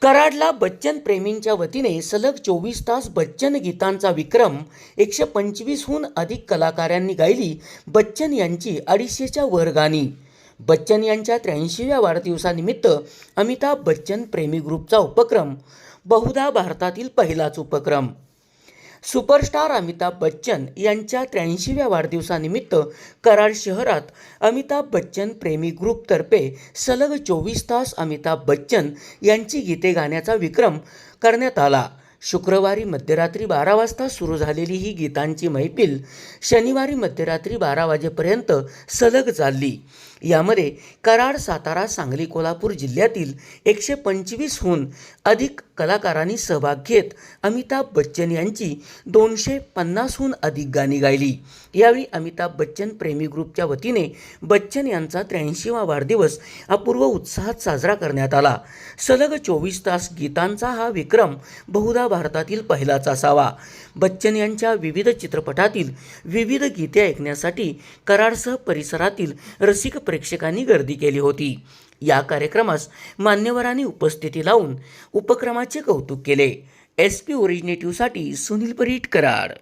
कराडला बच्चन प्रेमींच्या वतीने सलग 24 तास बच्चन गीतांचा विक्रम 125हून अधिक कलाकारांनी गायली. बच्चन यांची 250च्या वर गाणी. बच्चन यांच्या 83व्या वाढदिवसानिमित्त अमिताभ बच्चन प्रेमी ग्रुपचा उपक्रम बहुधा भारतातील पहिलाच उपक्रम. सुपरस्टार अमिताभ बच्चन यांच्या 83व्या वाढदिवसानिमित्त कराड शहरात अमिताभ बच्चन प्रेमी ग्रुपतर्फे सलग 24 तास अमिताभ बच्चन यांची गीते गाण्याचा विक्रम करण्यात आला. शुक्रवारी मध्यरात्री 12 वाजता सुरू झालेली ही गीतांची मैफिल शनिवारी मध्यरात्री 12 वाजेपर्यंत सलग चालली. यामध्ये कराड, सातारा, सांगली, कोल्हापूर जिल्ह्यातील 125हून अधिक कलाकारांनी सहभाग घेत अमिताभ बच्चन यांची 250हून अधिक गाणी गायली. यावेळी अमिताभ बच्चन प्रेमी ग्रुपच्या वतीने बच्चन यांचा 83वा वाढदिवस अपूर्व उत्साहात साजरा करण्यात आला. सलग 24 तास गीतांचा हा विक्रम बहुधा भारतातील पहिलाच असावा. बच्चन यांच्या विविध चित्रपटातील विविध गीते ऐकण्यासाठी कराडसह परिसरातील रसिक प्रेक्षकांनी गर्दी केली होती. या कार्यक्रमास मान्यवरांनी उपस्थिती लावून उपक्रमाचे कौतुक केले. SP ओरिजिनेटिव्हसाठी सुनील परीट, कराड.